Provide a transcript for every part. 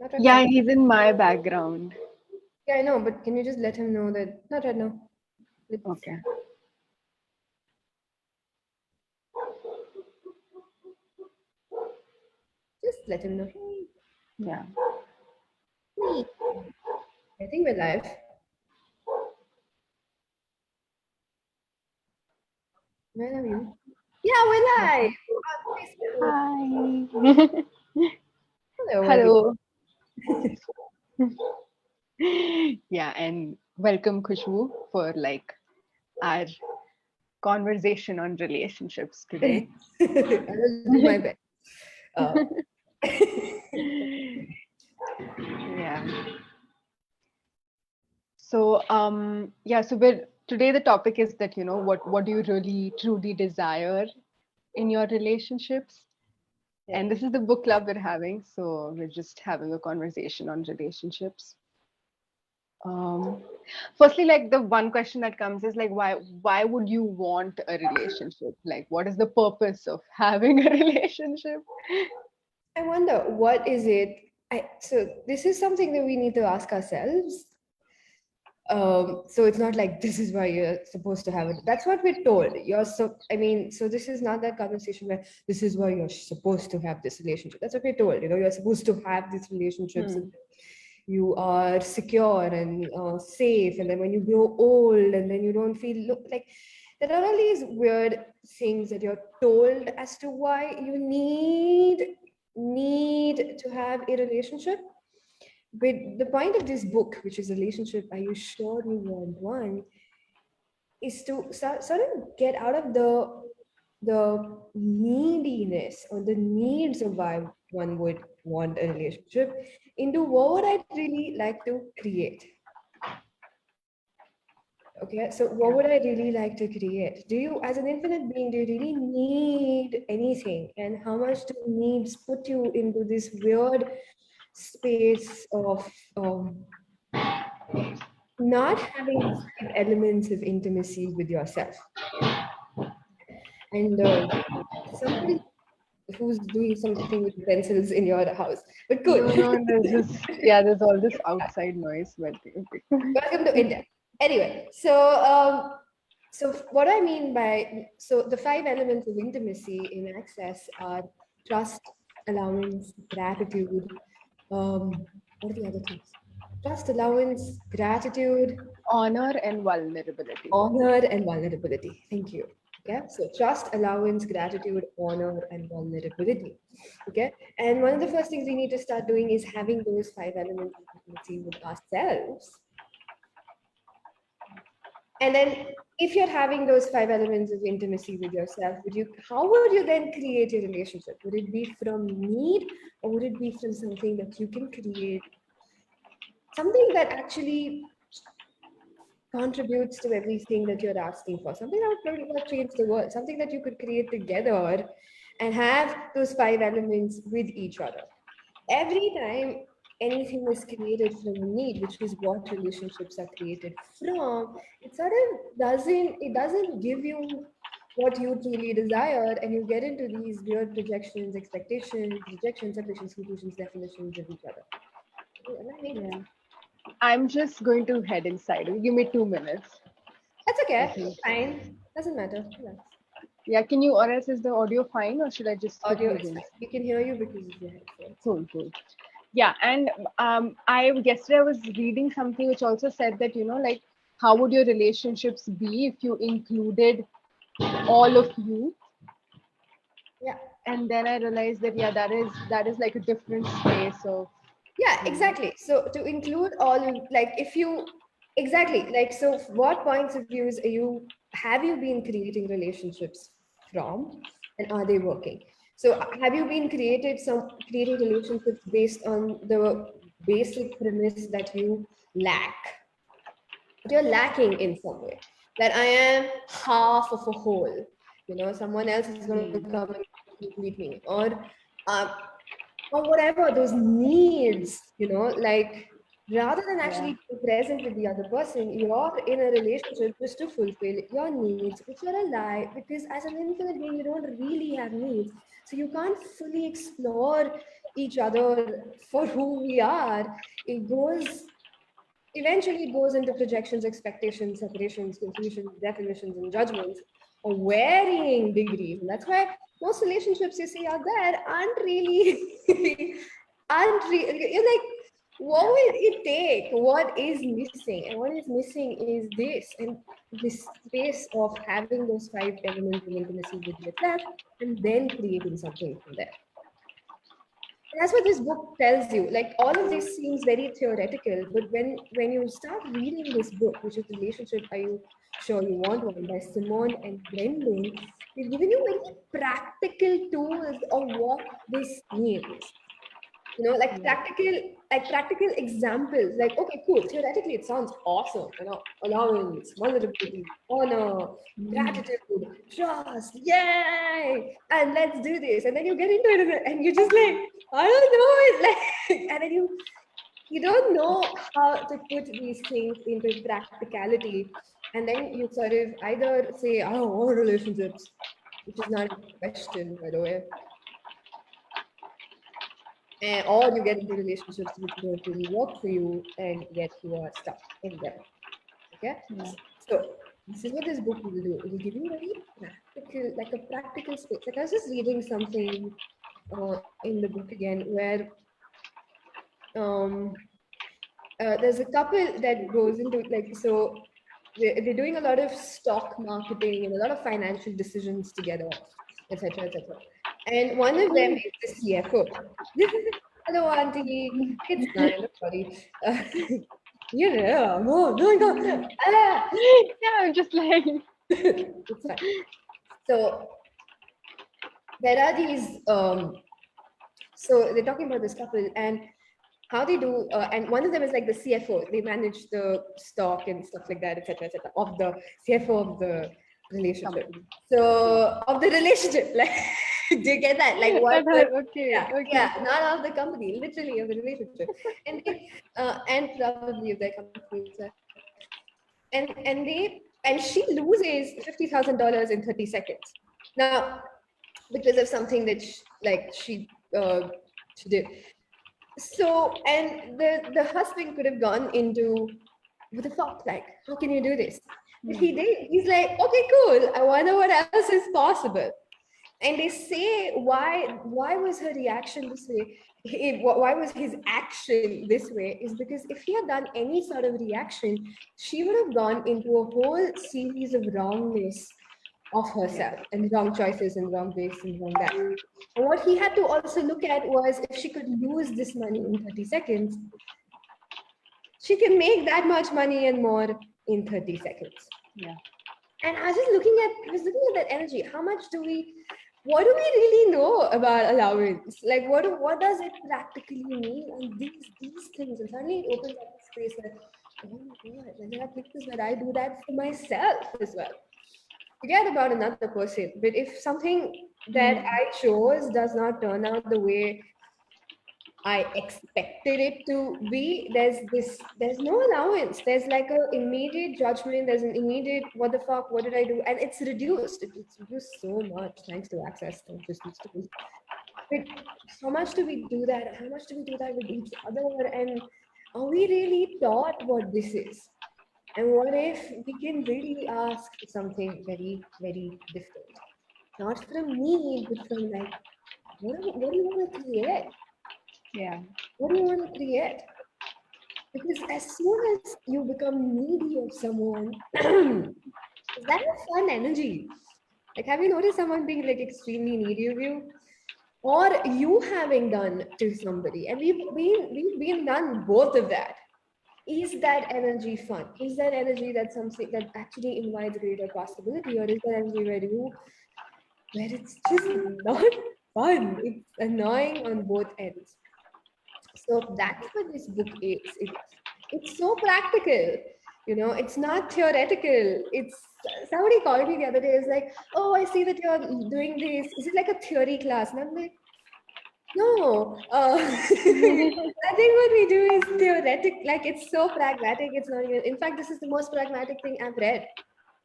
Not right Yeah, now. he's in my background. Yeah, I know, but can you just let him know that not right now? Let's Okay. just let him know. Hey, Yeah. me. I think we're live. Where are you? Yeah, we're live. Okay. On Facebook. Hi. Hello, everyone. Hello. Yeah, and welcome Khushboo for like our conversation on relationships today. I will do my best. Uh, Yeah. So we're today the topic is that what do you really truly desire in your relationships? And this is the book club we're having, so we're just having a conversation on relationships. Um, Firstly, like the one question that comes is like, why would you want a relationship? Like, what is the purpose of having a relationship? I wonder what is it. So this is something that we need to ask ourselves. So it's not like this is why you're supposed to have it. That's what we're told. So this is not that conversation where this is why you're supposed to have this relationship. That's what we're told. You're supposed to have these relationships. So Hmm. that you are secure and safe, and then when you grow old, and then you don't feel like there are all these weird things that you're told as to why you need to have a relationship. But the point of this book, which is relationship, are you sure you want one, is to sort of get out of the neediness or the needs of why one would want a relationship into what would I really like to create. Okay, so what would I really like to create? Do you, as an infinite being, do you really need anything? And how much do needs put you into this weird space of not having the five elements of intimacy with yourself? And somebody who's doing something with pencils in your house, but cool. No, no, there's all this outside noise, but okay. Welcome to India. Anyway, so what I mean by the five elements of intimacy in access are trust, allowance, gratitude. What are the other things? Trust, allowance, gratitude, Honor and vulnerability. honor, and vulnerability. Thank you. Okay, so trust, allowance, gratitude, honor, and vulnerability. Okay, and one of the first things we need to start doing is having those five elements of intimacy with ourselves. And then if you're having those five elements of intimacy with yourself, how would you then create a relationship? Would it be from need, or would it be from something that you can create? Something that actually contributes to everything that you're asking for, something that would pretty much change the world, something that you could create together and have those five elements with each other. Every time anything is created from need, which is what relationships are created from, it doesn't give you what you truly desire, and you get into these weird projections, expectations, rejections, separations, conclusions, definitions of each other. Am I making Yeah. sense? I'm just going to head inside. Give me 2 minutes. That's I okay. think. Fine. Doesn't matter. Relax. Yeah, can you, or else is the audio fine, or should I just Audio quickly is go fine. inside? We can hear you because of your headphones. Cool, cool. Yeah, and I yesterday I was reading something which also said that like how would your relationships be if you included all of you? Yeah. And then I realized that yeah, that is like a different space of Yeah, you know. exactly. So to include all, like if you, exactly, like, so what points of views have you been creating relationships from, and are they working? So have you been creating relationships based on the basic premise that you lack, that you're lacking in some way, that I am half of a whole, someone else is going to Hmm. come and complete me, um, or whatever those needs, like rather than Yeah. actually be present with the other person, you're in a relationship just to fulfill your needs, which are a lie, because as an infinite being, you don't really have needs. So you can't fully explore each other for who we are, it goes eventually it goes into projections, expectations, separations, conclusions, definitions, and judgments of varying degrees. And that's why most relationships you see out there aren't really, you're like, what will it take? What is missing? And what is missing is this, and this space of having those five elements of intimacy with yourself and then creating something from there. And that's what this book tells you. Like all of this seems very theoretical, but when you start reading this book, which is Relationship Are You Sure You Want One by Simone and Brendan, they've given you very practical tools of what this means. You know, Yeah. like practical examples. Like, okay, cool. Theoretically, it sounds awesome. You know, allowance, vulnerability, honor, gratitude, trust, yay! And let's do this. And then you get into it, and you're just like, I don't know. It's like, and then you don't know how to put these things into practicality. And then you sort of either say, I don't want relationships, which is not a question, by the way, and or you get into relationships which don't really work for you and yet you are stuck in them. Okay, Yeah. so this is what this book will do. It will give you very practical, like a practical space. Like I was just reading something in the book again where um, there's a couple that goes into like so they're doing a lot of stock marketing and a lot of financial decisions together, etc., etc. And one of them is the CFO. Hello, auntie. It's nine. Sorry. You know, no, no. Ah. Yeah, I'm just like, It's fine. So there are these. So they're talking about this couple and how they do, and one of them is like the CFO. They manage the stock and stuff like that, etc., of the CFO of the relationship. company. So of the relationship, like, do you get that? Like what? Okay, Yeah, okay. yeah, not of the company, literally of the relationship, and probably of their company itself. And she loses $50,000 in 30 seconds. Now, because of something that she did. So, and the husband could have gone into, what the fuck, like, how can you do this? But he did. He's like, okay, cool. I wonder what else is possible. And they say, why was her reaction this way? Why was his action this way? Is because if he had done any sort of reaction, she would have gone into a whole series of wrongness of Yeah. herself and wrong choices and wrong this and wrong that. And what he had to also look at was if she could lose this money in 30 seconds, she can make that much money and more in 30 seconds. Yeah. And I was looking at that energy. How much what do we really know about allowance? Like what does it practically mean? And these things, and suddenly it opens up a space where, oh my God, and there are places where I do that for myself as well. Forget about another person, but if something that I chose does not turn out the way I expected it to be, there's no allowance. There's like a immediate judgment. There's an immediate, what the fuck, what did I do? And it's reduced. It's reduced so much thanks to access consciousness tools. But how much do we do that? How much do we do that with each other? And are we really taught what this is? And what if we can really ask for something very, very different? Not from me, but from like, what do you want to create? Yeah. What do you want to create? Because as soon as you become needy of someone, is that a fun energy? Like, have you noticed someone being like extremely needy of you? Or you having done to somebody? And we've been done both of that. Is that energy fun? Is that energy that something that actually invites greater possibility, or is that energy where it's just not fun? It's annoying on both ends. So that's what this book is. It's so practical. You know, it's not theoretical. It's somebody called me the other day. It's like, oh, I see that you're doing this. Is it like a theory class? And I'm like, no. I think what we do is theoretic. Like it's so pragmatic. It's not even. In fact, this is the most pragmatic thing I've read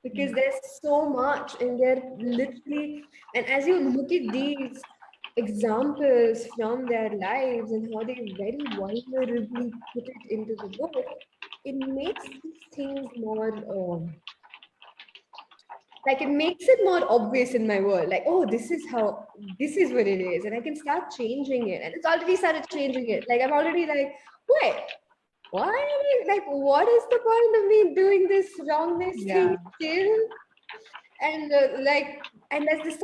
because there's so much, and they're literally. And as you look at these examples from their lives and how they very vulnerably put it into the book, it makes these things more like it makes it more obvious in my world. Like, oh, this is what it is, and I can start changing it. And it's already started changing it. Like I'm already like, wait, why am I like? What is the point of me doing this wrongness thing Yeah. still? And and there's this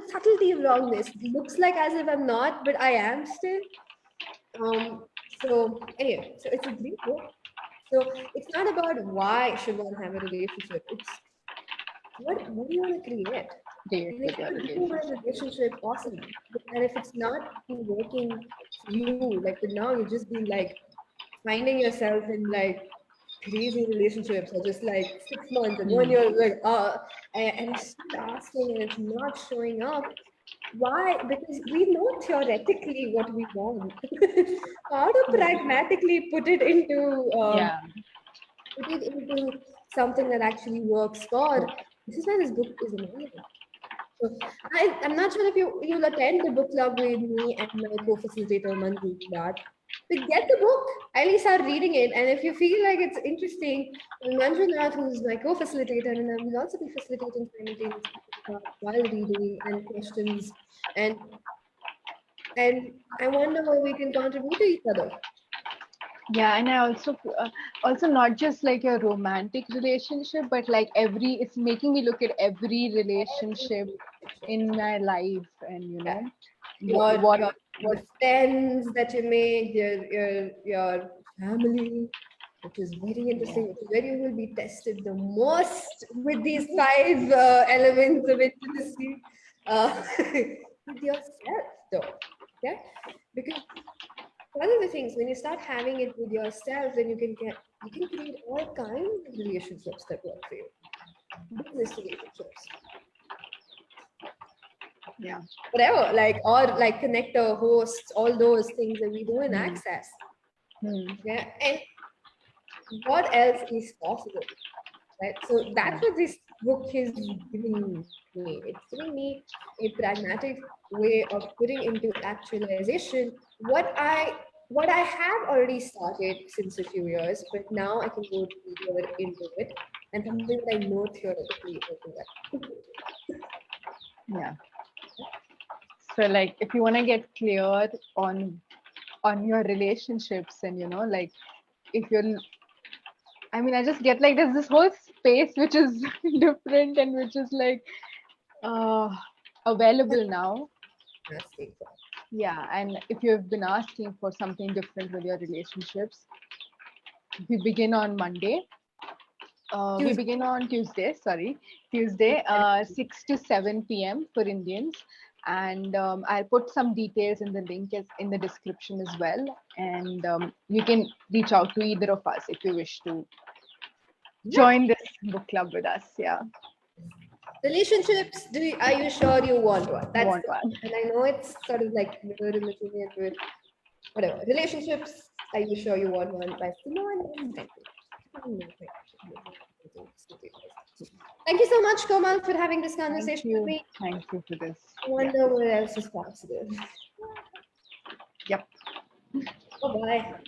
subtlety of wrongness. It looks like as if I'm not, but I am still. So anyway, so it's a great book. So it's not about why should one have a relationship. It's what do you want to create? Date And if with your you're looking for a relationship. relationship, awesome. And if it's not working for you, like but now you're just being like finding yourself in like crazy relationships or just like 6 months and 1 year, like and it's still asking and it's not showing up. Why? Because we know theoretically what we want. How to pragmatically Yeah. put it into something that actually works for. This is why this book is amazing. So I'm not sure if you'll attend the book club with me and my co-facilitator Manju, but get the book, at least start reading it. And if you feel like it's interesting, Manjunath, who's my co-facilitator, and I will also be facilitating simultaneously while reading and questions. And and I wonder how we can contribute to each other. Yeah, and I also not just like a romantic relationship, but like it's making me look at every Every relationship relationship. in my life, and Yeah. what Your what friends that you make, your family, which is very yeah. interesting, which is where you will be tested the most with these five elements of intimacy with yourself, though. Yeah, because one of the things when you start having it with yourself, then you can create all kinds of relationships that work for you. Business relationships, Yeah. whatever, like or like connector, hosts, all those things that we don't Hmm. access. Hmm. Yeah, and what else is possible, right? So Yeah. that's what this book is giving me. It's giving me a pragmatic way of putting into actualization what I have already started since a few years, but now I can go deeper into it and something that I know theoretically I can get. Yeah. So like if you want to get clear on your relationships, and like if you're I mean, I just get like there's this whole space which is different and which is like uh available now. Nasty. Yeah, and if you've been asking for something different with your relationships, we begin on Monday. We Tuesday. begin on Tuesday, sorry, Tuesday, 6 to 7 p.m. for Indians. And I'll put some details in the link in the description as well. And you can reach out to either of us if you wish to Yeah. join this book club with us. Yeah, Relationships, are you sure you want one? you That's want the one. and I know it's sort of like mirror imaging it with whatever. Relationships, are you sure you want one? By Simone. Thank you so much, Komal, for having this Thank conversation with you. me. Thank you for this. I Yeah. wonder what else is possible. Yep. Bye bye.